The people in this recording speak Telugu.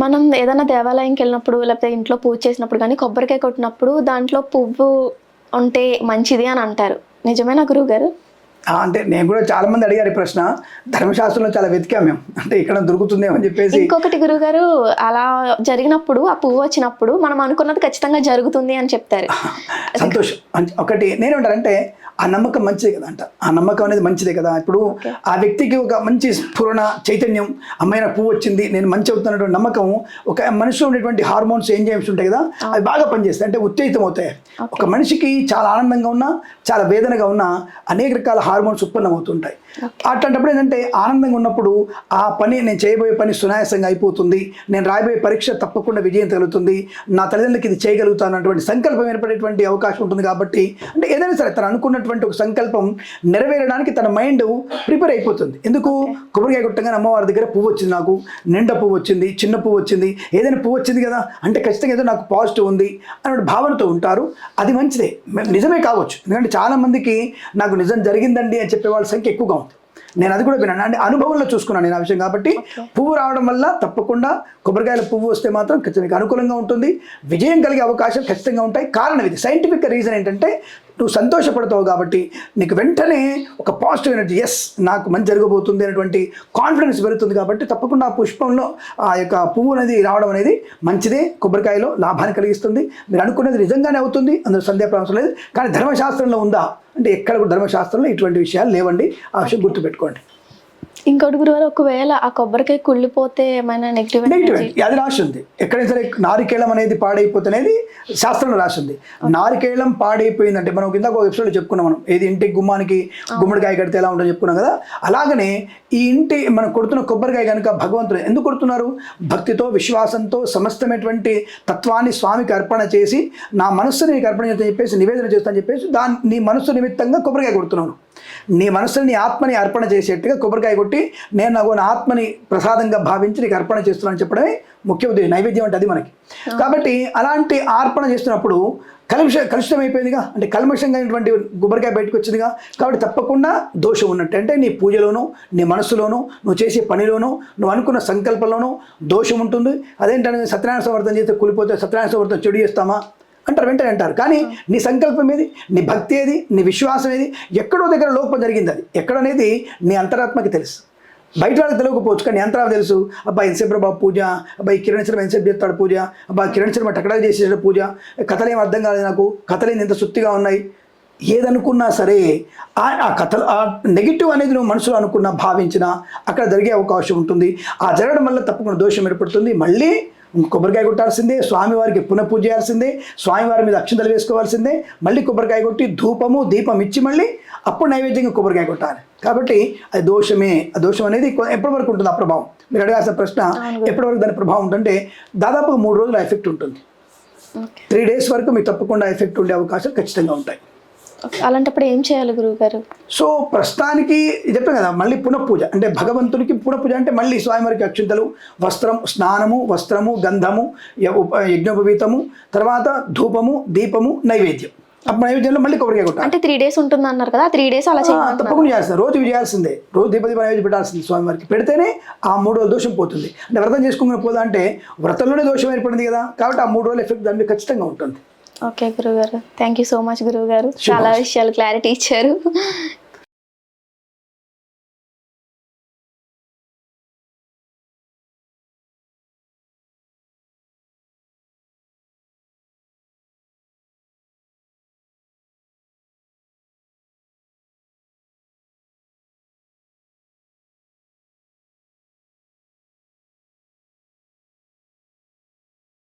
మనం ఏదైనా దేవాలయంకి వెళ్ళినప్పుడు లేకపోతే ఇంట్లో పూజ చేసినప్పుడు కానీ కొబ్బరికాయ కొట్టినప్పుడు దాంట్లో పువ్వు ఉంటే మంచిది అని అంటారు. నిజమేనా గురువుగారు? అంటే నేను కూడా చాలా మంది అడిగారు ఈ ప్రశ్న. ధర్మశాస్త్రంలో చాలా వెతికాం మేము, అంటే ఇక్కడ దొరుకుతుందేమో అని చెప్పేసి. ఇంకొకటి గురువుగారు, అలా జరిగినప్పుడు ఆ పువ్వు వచ్చినప్పుడు మనం అనుకున్నది ఖచ్చితంగా జరుగుతుంది అని చెప్తారు. సంతోషం. ఒకటి నేనేమంటానంటే ఆ నమ్మకం మంచిదే కదా అంట. ఆ నమ్మకం అనేది మంచిదే కదా. ఇప్పుడు ఆ వ్యక్తికి ఒక మంచి స్ఫురణ, చైతన్యం, అమ్మాయిన పువ్వు వచ్చింది, నేను మంచి అవుతున్నటువంటి నమ్మకం, ఒక మనిషిలో ఉండేటువంటి హార్మోన్స్, ఎంజైమ్స్ ఉంటాయి కదా, అవి బాగా పనిచేస్తాయి, అంటే ఉత్తేజితం అవుతాయి. ఒక మనిషికి చాలా ఆనందంగా ఉన్నా, చాలా వేదనగా ఉన్నా అనేక రకాల హార్మోన్స్ ఉత్పన్నం అవుతుంటాయి. అట్లాంటప్పుడు ఏంటంటే ఆనందంగా ఉన్నప్పుడు ఆ పని, నేను చేయబోయే పని సునాయాసంగా అయిపోతుంది, నేను రాయబోయే పరీక్ష తప్పకుండా విజయం కలుగుతుంది, నా తల్లిదండ్రులకి ఇది చేయగలుగుతాను అన్నటువంటి సంకల్పం ఏర్పడేటువంటి అవకాశం ఉంటుంది. కాబట్టి అంటే ఏదైనా సరే తను అనుకున్నటువంటి ఒక సంకల్పం నెరవేరడానికి తన మైండ్ ప్రిపేర్ అయిపోతుంది. ఎందుకు? కొబ్బరికాయ కొట్టగానే అమ్మవారి దగ్గర పువ్వు వచ్చింది, నాకు నిండా పువ్వు వచ్చింది, చిన్న పువ్వు వచ్చింది, ఏదైనా పువ్వు వచ్చింది కదా అంటే ఖచ్చితంగా ఏదో నాకు పాజిటివ్ ఉంది అనే భావనతో ఉంటారు. అది మంచిదే, నిజమే కావచ్చు. ఎందుకంటే చాలామందికి నాకు నిజం జరిగిందండి అని చెప్పే వాళ్ళ సంఖ్య ఎక్కువగా ఉంది. నేను అది కూడా విన్నాను, అంటే అనుభవంలో చూసుకున్నాను నేను ఆ విషయం. కాబట్టి పువ్వు రావడం వల్ల తప్పకుండా కొబ్బరికాయల పువ్వు వస్తే మాత్రం ఖచ్చితంగా అనుకూలంగా ఉంటుంది, విజయం కలిగే అవకాశం ఖచ్చితంగా ఉంటాయి. కారణం ఇది, సైంటిఫిక్ రీజన్ ఏంటంటే నువ్వు సంతోషపడతావు కాబట్టి నీకు వెంటనే ఒక పాజిటివ్ ఎనర్జీ, ఎస్ నాకు మంచి జరగబోతుంది అనేటువంటి కాన్ఫిడెన్స్ పెరుగుతుంది. కాబట్టి తప్పకుండా ఆ పుష్పంలో ఆ యొక్క పువ్వు అనేది రావడం అనేది మంచిదే, కొబ్బరికాయలో లాభాన్ని కలిగిస్తుంది. మీరు అనుకునేది నిజంగానే అవుతుంది, అందులో సందేహం లేదు. కానీ ధర్మశాస్త్రంలో ఉందా అంటే ఎక్కడ కూడా ధర్మశాస్త్రంలో ఇటువంటి విషయాలు లేవండి. ఆ విషయం గుర్తుపెట్టుకోండి. ఇంకోటి గురువారు, ఒకవేళ ఆ కొబ్బరికాయ కుళ్ళిపోతే ఏమైనా నెగిటివ్ అది రాసి ఉంది. ఎక్కడైనా సరే నారికేళం అనేది పాడైపోతే అనేది శాస్త్రంలో రాసి ఉంది. నారికేళం పాడైపోయిందంటే మనం కింద ఒక ఎపిసోడ్లో చెప్పుకున్నాం, మనం ఏది ఇంటికి గుమ్మానికి గుమ్మడికాయ కడితే ఎలా ఉంటుందో చెప్పుకున్నాం కదా. అలాగనే ఈ ఇంటి మనం కొడుతున్న కొబ్బరికాయ కనుక భగవంతుడు ఎందుకు కొడుతున్నారు? భక్తితో, విశ్వాసంతో సమస్తమైనటువంటి తత్వాన్ని స్వామికి అర్పణ చేసి, నా మనస్సుని నీకు అర్పణ చేస్తా చెప్పేసి, నివేదన చేస్తాను చెప్పేసి, నీ మనస్సు నిమిత్తంగా కొబ్బరికాయ కొడుతున్నాను. నీ మనస్సుని, నీ ఆత్మని అర్పణ చేసేట్టుగా కొబ్బరికాయ కొట్టి, నేను నాకు నా ఆత్మని ప్రసాదంగా భావించి నీకు అర్పణ చేస్తున్నాను చెప్పడమే ముఖ్య ఉద్దేశం. నైవేద్యం అంటే అది మనకి. కాబట్టి అలాంటి అర్పణ చేస్తున్నప్పుడు కలుషితం అయిపోయిందిగా, అంటే కల్మషంగా అయినటువంటి కొబ్బరికాయ బయటకు వచ్చిందిగా. కాబట్టి తప్పకుండా దోషం ఉన్నట్టు, అంటే నీ పూజలోనూ, నీ మనస్సులోనూ, నువ్వు చేసే పనిలోనూ, నువ్వు అనుకున్న సంకల్పంలోనూ దోషం ఉంటుంది. అదేంటంటే సత్యనారాయణ సంవర్ధన చేస్తే కూలిపోతే సత్యనారాయణ సంవర్ధన చెడు చేస్తామా అంటారు, వెంటనే అంటారు. కానీ నీ సంకల్పం ఏది, నీ భక్తి ఏది, నీ విశ్వాసం ఏది, ఎక్కడో దగ్గర లోపం జరిగింది, అది ఎక్కడనేది నీ అంతరాత్మకి తెలుసు. బయట వాళ్ళకి తెలియకపోవచ్చు, కానీ అంతరాత్మ తెలుసు. అబ్బాయి ఎంతసేపు బాబు పూజ, అబ్బాయి కిరణ్ శర్మ ఎంతసేపు చేస్తాడు పూజ, అబ్బాయి కిరణ్ శర్మ టక్కడా చేసేసాడు పూజ, కథలేం అర్థం కాలేదు నాకు, కథలేని ఎంత సుత్తిగా ఉన్నాయి. ఏదనుకున్నా సరే ఆ కథలు, ఆ నెగిటివ్ అనేది నువ్వు మనసులో అనుకున్నా, భావించినా అక్కడ జరిగే అవకాశం ఉంటుంది. ఆ జరగడం వల్ల తప్పకుండా దోషం ఏర్పడుతుంది. మళ్ళీ కొబ్బరికాయ కొట్టాల్సిందే, స్వామివారికి పునః పూజ చేయాల్సిందే, స్వామివారి మీద అక్షంతలు వేసుకోవాల్సిందే, మళ్ళీ కొబ్బరికాయ కొట్టి ధూపము దీపం ఇచ్చి మళ్ళీ అప్పుడు నైవేద్యంగా కొబ్బరికాయ కొట్టాలి. కాబట్టి అది దోషమే. ఆ దోషం అనేది ఎప్పటి వరకు ఉంటుంది ఆ ప్రభావం? మీరు అడగాల్సిన ప్రశ్న, ఎప్పటి వరకు దాని ప్రభావం ఉంటుందంటే దాదాపు 3 రోజుల ఎఫెక్ట్ ఉంటుంది. 3 days వరకు మీకు తప్పకుండా ఎఫెక్ట్ ఉండే అవకాశాలు ఖచ్చితంగా ఉంటాయి. అలాంటప్పుడు ఏం చేయాలి గురువుగారు? సో ప్రస్తుతానికి చెప్పాను కదా, మళ్ళీ పునఃపూజ అంటే భగవంతునికి పునఃపూజ అంటే మళ్ళీ స్వామివారికి అక్షింతలు, వస్త్రం, స్నానము, వస్త్రము, గంధము, యజ్ఞోపవీతము, తర్వాత ధూపము, దీపము, నైవేద్యం. అప్పుడు నైవేద్యంలో మళ్ళీ కొబ్బరికాయ కొట్టాలి. అంటే 3 days ఉంటుంది అన్నారు కదా, 3 days అలా చేయాలి. తప్పకుండా చేస్తారు, రోజు చేయాల్సిందే, రోజు దీపదీప నైవేద్యం పెట్టాల్సింది స్వామివారికి. పెడితేనే ఆ 3 రోజుల దోషం పోతుంది. అంటే వ్రతం చేసుకుని పోదా అంటే వ్రతంలోనే దోషం ఏర్పడింది కదా, కాబట్టి ఆ 3 రోజుల ఎఫెక్ట్ దాని మీద ఖచ్చితంగా ఉంటుంది. ఓకే గురువుగారు, థ్యాంక్ యూ సో మచ్ గురువుగారు, చాలా విషయాలు క్లారిటీ ఇచ్చారు.